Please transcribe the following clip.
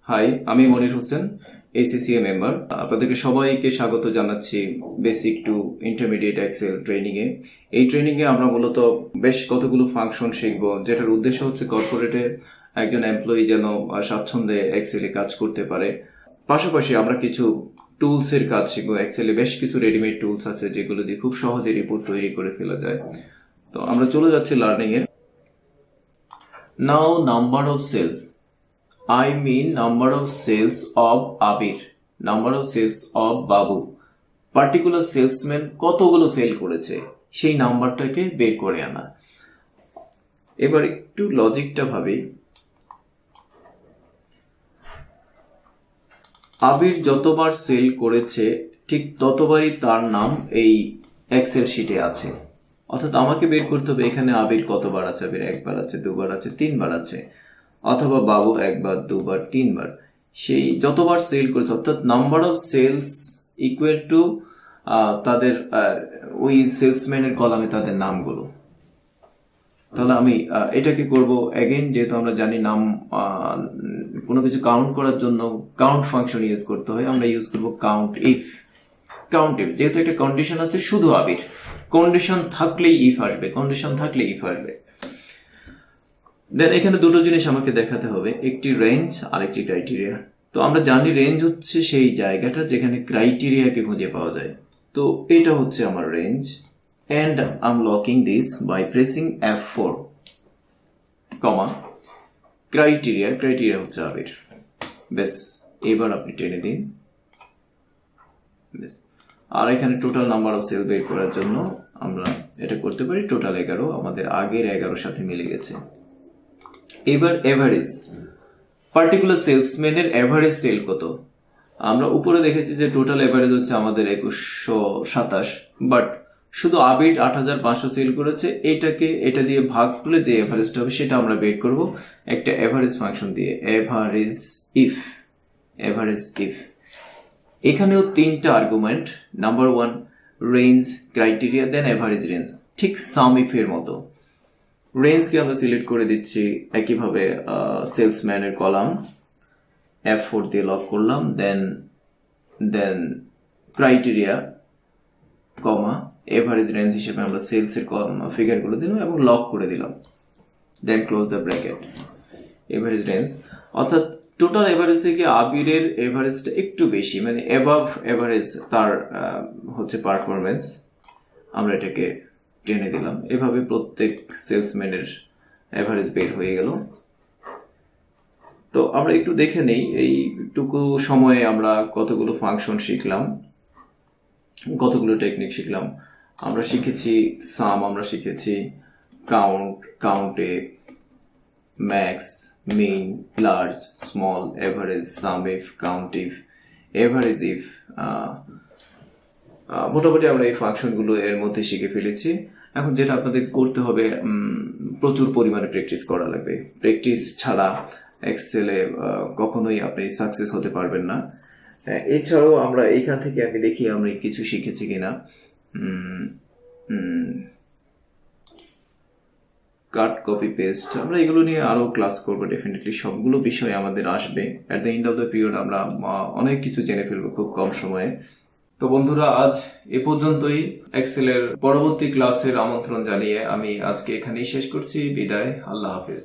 High, আমি Monir Hossain, ACCA member. আপনাদেরকে সবাইকে স্বাগত জানাচ্ছি basic to intermediate Excel training এ। এই ট্রেনিং এ আমরা মূলত বেশ কতগুলো ফাংশন শিখবো, যেটার উদ্দেশ্য হচ্ছে কর্পোরেটে একজন এমপ্লয়ি যেন স্বাচ্ছন্দ্যে এক্সেলে কাজ করতে পারে। পাশাপাশি আমরা কিছু টুলস এর কাজ শিখবো। এক্সেলে বেশ কিছু রেডিমেড টুলস আছে যেগুলো দিয়ে খুব সহজে রিপোর্ট তৈরি করে ফেলা যায়। তো আমরা চলে যাচ্ছি লার্নিং এ। Now number of sales, I mean number of sales of Abir, number of sales of Babu. Particular salesman কতগুলো সেল করেছে সেই নাম্বারটাকে বের করে আনা। এবার একটু লজিকটা ভাবি। আবির যতবার সেল করেছে ঠিক ততবারই তার নাম এই এক্সেল শিটে আছে। অর্থাৎ আমাকে বের করতে হবে এখানে আবির কতবার আছে। আবির একবার আছে, দুবার আছে, তিনবার আছে, অথবা বাবু একবার, দুবার, তিনবার। সেই যতবার সেল করেছে, অর্থাৎ number of sales equal to তাদের ওই সেলসম্যানের কলামে তাদের নামগুলো। তাহলে আমি এটাকে করব এগেইন, যেহেতু আমরা জানি নাম কোনো কিছু কাউন্ট করার জন্য কাউন্ট ফাংশন ইউজ করতে হয়, আমরা ইউজ করব কাউন্ট ইফ। কাউন্ট ইফ, যেহেতু একটা কন্ডিশন আছে শুধু আবির, কন্ডিশন থাকলেই ইফ আসবে, কন্ডিশন থাকলে ইফ আসবে। দেন এখানে দুটো জিনিস আমাকে দেখাতে হবে, একটি রেঞ্জ আর একটি ক্রাইটেরিয়া। তো আমরা জানি রেঞ্জ হচ্ছে সেই জায়গাটা যেখানে ক্রাইটেরিয়াকে খুঁজে পাওয়া যায়। তো এটা হচ্ছে আমার range, and I'm locking this by pressing F4, comma criteria. Criteria হচ্ছে আবির। বেশ, এবার আপনি টেনে দিন। বেশ, আর এখানে টোটাল নাম্বার অফ সেল বের করার জন্য আমরা এটা করতে পারি টোটাল 11, আমাদের আগের 11 সাথে মিলে গেছে। এবার এভারেজ, পার্টিকুলার সেলসম্যানের এভারেজ সেল কত। আমরা উপরে দেখেছি যে টোটাল এভারেজ হচ্ছে আমাদের 2127, বাট শুধু আবির 8500 সেল করেছে। এটা দিয়ে ভাগ করলে যে এভারেজটা হবে সেটা আমরা বের করব একটা এভারেজ ফাংশন দিয়ে, এভারেজ ইফ। এভারেজ ইফ এখানেও তিনটা আর্গুমেন্ট, নাম্বার 1 রেঞ্জ, ক্রাইটেরিয়া, দেন এভারেজ রেঞ্জ, ঠিক সাম ইফ এর মতো। রেঞ্জকে আমরা সিলেক্ট করে দিচ্ছি একইভাবে সেলসম্যানের কলাম, F4 দিয়ে লক করলাম। দেন ক্রাইটেরিয়া, কমা এভারেজ রেঞ্জ হিসেবে আমরা সেলস এর ফিগারগুলো দিলাম এবং লক করে দিলাম। Then close the bracket. Average range, অর্থাৎ টোটাল এভারেজ থেকে আবিরের এভারেজটা একটু বেশি, মানে অ্যাবাভ এভারেজ তার হচ্ছে পারফরমেন্স। আমরা এটাকে টেনে দিলাম। এভাবে প্রত্যেক সেলসম্যানের এভারেজ বের হয়ে গেল। তো আমরা একটু দেখে নেই এইটুকু সময়ে আমরা কতগুলো ফাংশন শিখলাম, কতগুলো টেকনিক শিখলাম। আমরা শিখেছি সাম, আমরা শিখেছি কাউন্ট, কাউন্টে, max, min, large, small, average, sum if, count if, average if. মোটামুটি আমরা এই ফাংশনগুলো এর মধ্যে শিখে ফেলেছি। এখন যেটা আপনাদের করতে হবে, প্রচুর পরিমাণে প্র্যাকটিস করা লাগবে। প্র্যাকটিস ছাড়া এক্সেলে কখনোই আপনি সাকসেস হতে পারবেন না। এছাড়াও আমরা এইখান থেকে আমি দেখি আমরা কিছু শিখেছি কিনা। কাট, কপি, পেস্ট, আমরা এগুলো নিয়ে আরো ক্লাস করবো ডেফিনেটলি। সবগুলো বিষয় আমাদের আসবে। At the end of the period আমরা অনেক কিছু জেনে ফেলবো খুব কম সময়ে। তো বন্ধুরা, আজ এ পর্যন্তই। এক্সেলের পরবর্তী ক্লাসের আমন্ত্রণ জানিয়ে আমি আজকে এখানেই শেষ করছি। বিদায়, আল্লাহ হাফেজ।